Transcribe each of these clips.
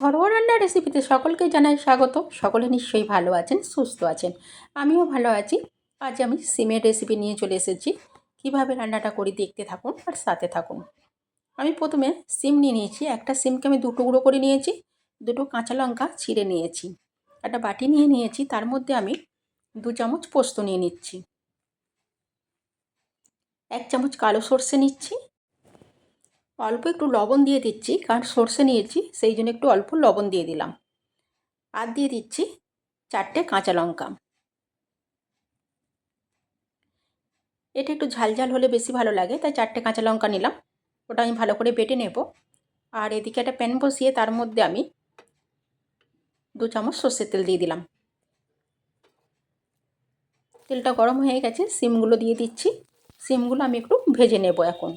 ঘরোয়া রান্নার রেসিপিতে সকলকে জানাই স্বাগত। সকলে নিশ্চয়ই ভালো আছেন, সুস্থ আছেন। আমিও ভালো আছি। আজ আমি সিমের রেসিপি নিয়ে চলে এসেছি। কিভাবে রান্নাটা করি দেখতে থাকুন আর সাথে থাকুন। আমি প্রথমে সিম নিয়ে নিয়েছি। একটা সিমকে আমি দুটো টুকরো করে নিয়েছি। দুটো কাঁচা লঙ্কা ছিঁড়ে নিয়েছি। একটা বাটি নিয়ে নিয়েছি, তার মধ্যে আমি 2 চামচ পোস্ত নিয়ে নিচ্ছি। 1 চামচ কালো সর্ষে নিচ্ছি। অল্প একটু লবণ দিয়ে দিচ্ছি, কারণ সর্ষে নিয়েছি সেই জন্য একটু অল্প লবণ দিয়ে দিলাম। আর দিয়ে দিচ্ছি 4টে কাঁচা লঙ্কা। এটা একটু ঝাল ঝাল হলে বেশি ভালো লাগে, তাই 4টে কাঁচা লঙ্কা নিলাম। ওটা আমি ভালো করে বেটে নেব। আর এদিকে একটা প্যান বসিয়ে তার মধ্যে আমি 2 চামচ সর্ষের তেল দিয়ে দিলাম। তেলটা গরম হয়ে গেছে, সিমগুলো দিয়ে দিচ্ছি। সিমগুলো আমি একটু ভেজে নেব এখন।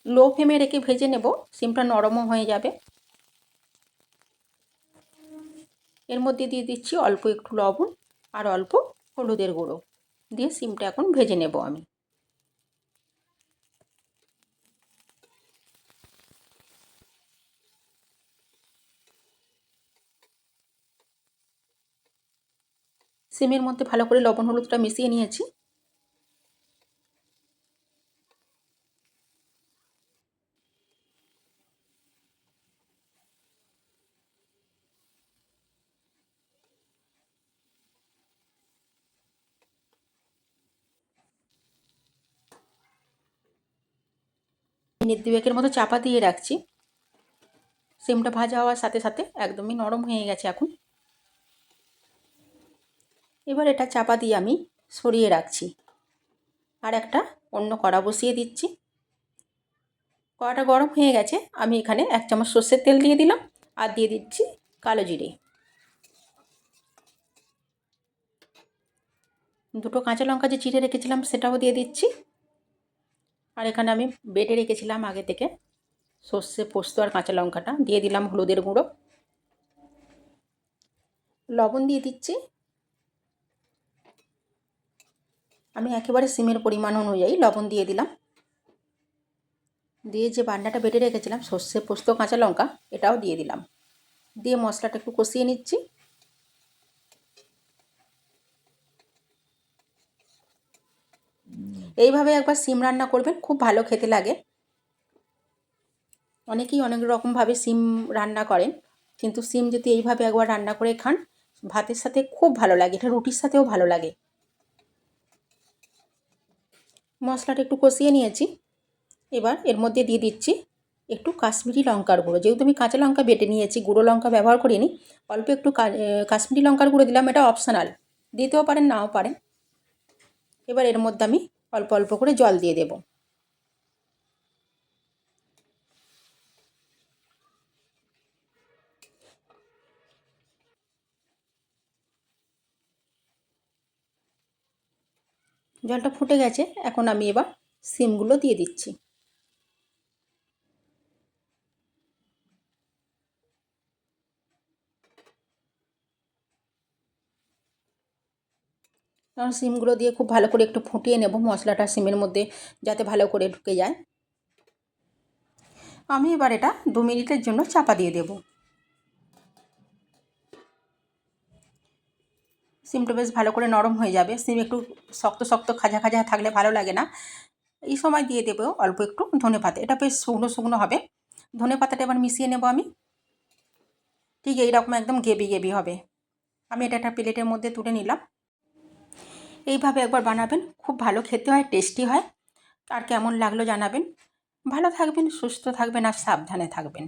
লো ফ্লেমে রেখে ভেজে নেব, সিমটা নরমও হয়ে যাবে। এর মধ্যে দিয়ে দিচ্ছি অল্প একটু লবণ আর অল্প হলুদের গুঁড়ো দিয়ে সিমটা এখন ভেজে নেব আমি। সিমের মধ্যে ভালো করে লবণ হলুদটা মিশিয়ে নিয়েছি। মিনিট 2-এর মতো চাপা দিয়ে রাখছি। সিমটা ভাজা হওয়ার সাথে সাথে একদমই নরম হয়ে গেছে এখন। এবার এটা চাপা দিয়ে আমি সরিয়ে রাখছি। আর একটা অন্য কড়া বসিয়ে দিচ্ছি। কড়াটা গরম হয়ে গেছে, আমি এখানে 1 চামচ সর্ষের তেল দিয়ে দিলাম আর দিয়ে দিচ্ছি কালো জিরে। দুটো কাঁচা লঙ্কা যে চিড়ে রেখেছিলাম সেটাও দিয়ে দিচ্ছি। আর এখানে আমি বেটে রেখেছিলাম আগে থেকে সর্ষে, পোস্ত আর কাঁচা লঙ্কাটা দিয়ে দিলাম। হলুদের গুঁড়ো, লবণ দিয়ে দিচ্ছি। আমি একেবারে সিমের পরিমাণ অনুযায়ী লবণ দিয়ে দিলাম। দিয়ে যে বান্নাটা বেটে রেখেছিলাম সর্ষে, পোস্ত, কাঁচা লঙ্কা, এটাও দিয়ে দিলাম। দিয়ে মশলাটা একটু কষিয়ে নিচ্ছি। এইভাবে একবার সিম রান্না করবেন, খুব ভালো খেতে লাগে। অনেকেই অনেক রকমভাবে সিম রান্না করেন, কিন্তু সিম যদি এইভাবে একবার রান্না করে খান ভাতের সাথে খুব ভালো লাগে, এটা রুটির সাথেও ভালো লাগে। মশলাটা একটু কষিয়ে নিয়েছি। এবার এর মধ্যে দিয়ে দিচ্ছি একটু কাশ্মীরি লঙ্কার গুঁড়ো। যেহেতু আমি কাঁচা লঙ্কা বেটে নিয়েছি, গুঁড়ো লঙ্কা ব্যবহার করিনি, অল্প একটু কাশ্মীরি লঙ্কার গুঁড়ো দিলাম। এটা অপশনাল, দিতেও পারেন নাও পারেন। এবার এর মধ্যে আমি অল্প অল্প করে জল দিয়ে দেব। জলটা ফুটে গেছে, এখন আমি এবার সিমগুলো দিয়ে দিচ্ছি। কারণ সিমগুলো দিয়ে খুব ভালো করে একটু ফুটিয়ে নেব মশলাটা সিমের মধ্যে, যাতে ভালো করে ঢুকে যায়। আমি এবার এটা 2 মিনিটের জন্য চাপা দিয়ে দেব। সিমটা বেশ ভালো করে নরম হয়ে যাবে। সিম একটু শক্ত শক্ত খাজা খাজা থাকলে ভালো লাগে না। এই সময় দিয়ে দেবো অল্প একটু ধনেপাতা। এটা বেশ শুকনো শুকনো হবে। ধনেপাতাটা এবার মিশিয়ে নেব আমি। ঠিক এইরকম একদম গ্রেভি গ্রেভি হবে। আমি এটা একটা প্লেটের মধ্যে তুলে নিলাম। এইভাবে একবার বানাবেন, খুব ভালো খেতে হয়, টেস্টি হয়। আর কেমন লাগলো জানাবেন। ভালো থাকবেন, সুস্থ থাকবেন আর সাবধানে থাকবেন।